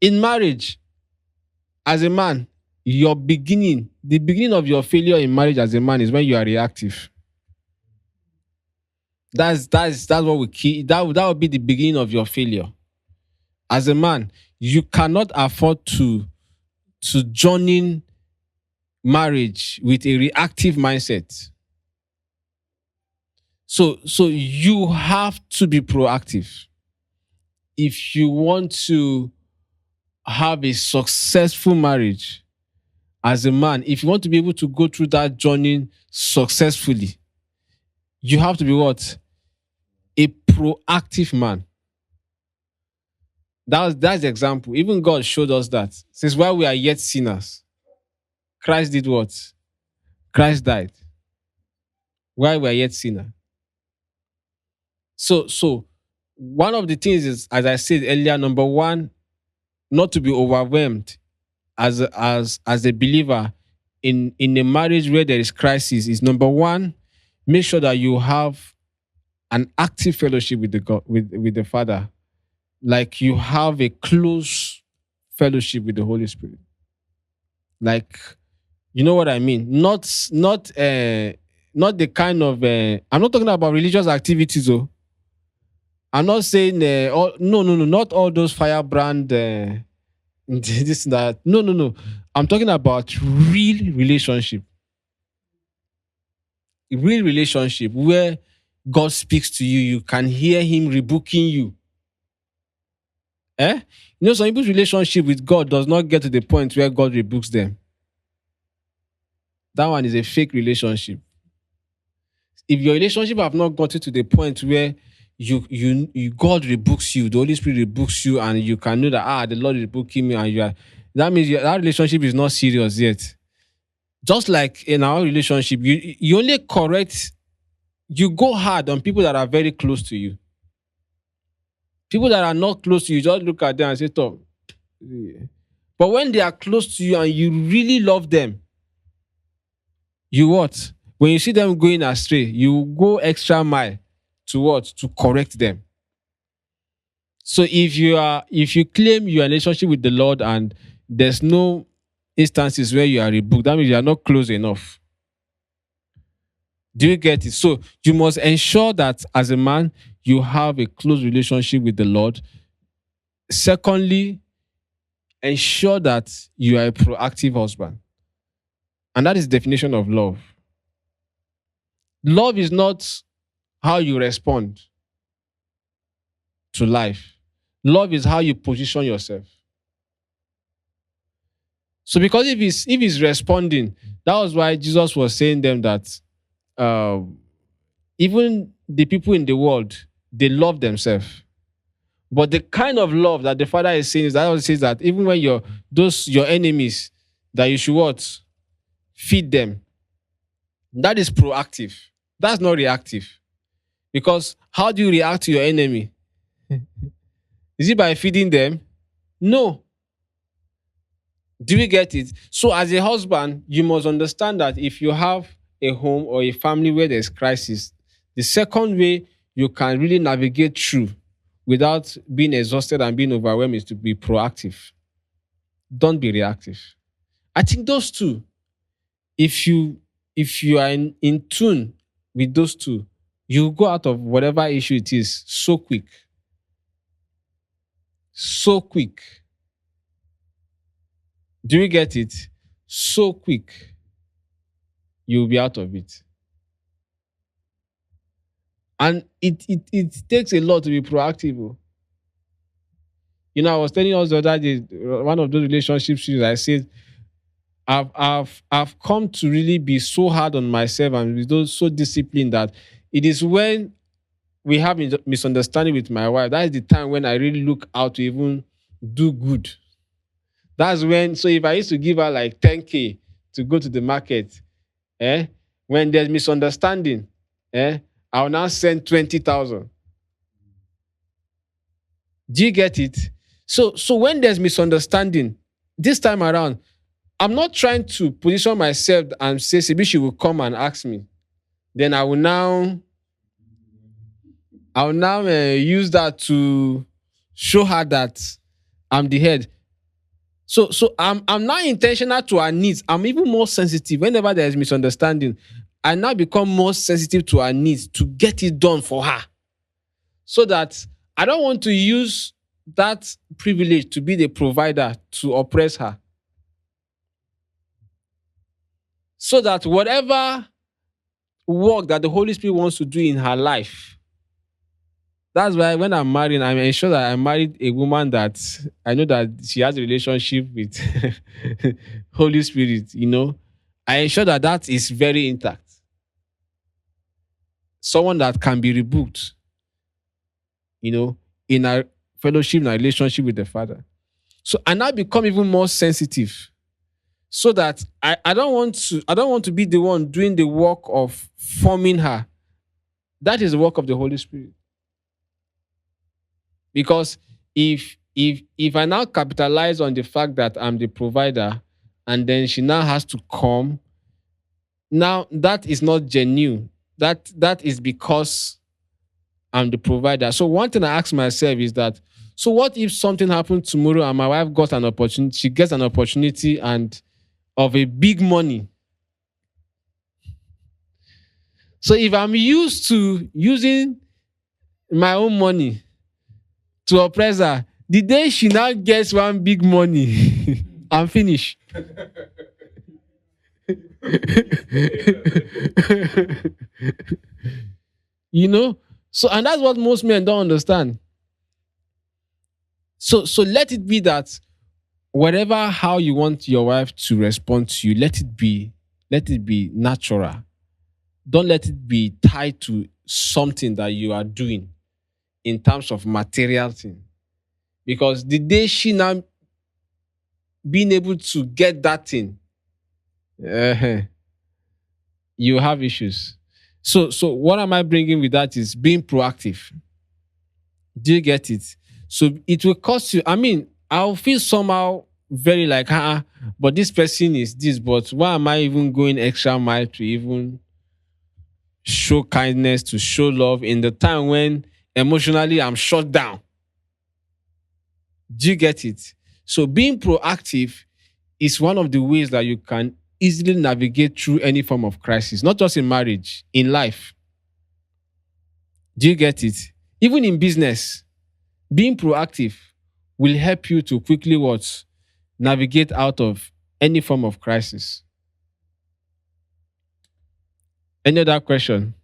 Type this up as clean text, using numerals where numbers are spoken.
In marriage, as a man, the beginning of your failure in marriage as a man is when you are reactive. That's what we key. That would be the beginning of your failure. As a man, you cannot afford to join in marriage with a reactive mindset. So you have to be proactive if you want to have a successful marriage. As a man, if you want to be able to go through that journey successfully, you have to be what? A proactive man. That's the example. Even God showed us that. Since while we are yet sinners, Christ did what? Christ died. While we are yet sinners. So one of the things is, as I said earlier, number one, not to be overwhelmed as a believer in a marriage where there is crisis is number one, make sure that you have an active fellowship with the God with the Father. Like you have a close fellowship with the Holy Spirit. Like you know what I mean? Not the kind of I'm not talking about religious activities though. I'm not saying no, not all those firebrand this and that. No. I'm talking about real relationship where God speaks to you. You can hear Him rebuking you. You know, some people's relationship with God does not get to the point where God rebukes them. That one is a fake relationship. If your relationship have not gotten to the point where you God rebukes you, the Holy Spirit rebukes you, and you can know that the Lord is rebuking me, and that means that relationship is not serious yet. Just like in our relationship, you only correct, you go hard on people that are very close to you. People that are not close to you, just look at them and say, "Stop." But when they are close to you and you really love them, you what? When you see them going astray, you go extra mile to what? To correct them. So if you claim your relationship with the Lord and there's no instances where you are rebuked, that means you are not close enough. Do you get it? So you must ensure that as a man, you have a close relationship with the Lord. Secondly, ensure that you are a proactive husband. And that is the definition of love. Love is not how you respond to life. Love is how you position yourself. So because if he's responding, that was why Jesus was saying them that even the people in the world, they love themselves. But the kind of love that the Father is saying is that says that even when your enemies, that you should what? Feed them. That is proactive. That's not reactive. Because how do you react to your enemy? Is it by feeding them? No. Do we get it? So as a husband, you must understand that if you have a home or a family where there's crisis, the second way you can really navigate through without being exhausted and being overwhelmed is to be proactive. Don't be reactive. I think those two, if you are in tune with those two, you go out of whatever issue it is so quick. So quick. Do you get it? So quick. You'll be out of it. And it takes a lot to be proactive. You know, I was telling us the other day, one of those relationships, I said, I've come to really be so hard on myself and be so disciplined that it is when we have misunderstanding with my wife, that is the time when I really look out to even do good. That's when, so if I used to give her like 10K to go to the market, when there's misunderstanding, I'll now send 20,000. Do you get it? So when there's misunderstanding, this time around, I'm not trying to position myself and say, Sibi, she will come and ask me. Then I will now use that to show her that I'm the head. So I'm now intentional to her needs. I'm even more sensitive whenever there is misunderstanding. I now become more sensitive to her needs to get it done for her, so that I don't want to use that privilege to be the provider to oppress her. So that whatever work that the Holy Spirit wants to do in her life, that's why when I'm marrying, I ensure that I married a woman that I know that she has a relationship with Holy Spirit. I ensure that that is very intact. Someone that can be rebuked, you know, in a fellowship, in a relationship with the Father. So I now become even more sensitive, so that I don't want to be the one doing the work of forming her. That is the work of the Holy Spirit. Because if I now capitalize on the fact that I'm the provider, and then she now has to come, now that is not genuine. That is because I'm the provider. So one thing I ask myself is that, so what if something happened tomorrow and my wife got an opportunity, she gets an opportunity and of a big money. So if I'm used to using my own money to oppress her, the day she now gets one big money, I'm finished. you know? So, and that's what most men don't understand. So let it be that whatever how you want your wife to respond to you, let it be natural. Don't let it be tied to something that you are doing in terms of material thing. Because the day she now being able to get that thing, uh you have issues. So what am I bringing with that is being proactive. Do you get it? So it will cost you. I mean, I'll feel somehow very like, but this person is this, but why am I even going extra mile to even show kindness, to show love in the time when emotionally I'm shut down? Do you get it? So being proactive is one of the ways that you can easily navigate through any form of crisis, not just in marriage, in life. Do you get it? Even in business, being proactive will help you to quickly what? Navigate out of any form of crisis. Any other question?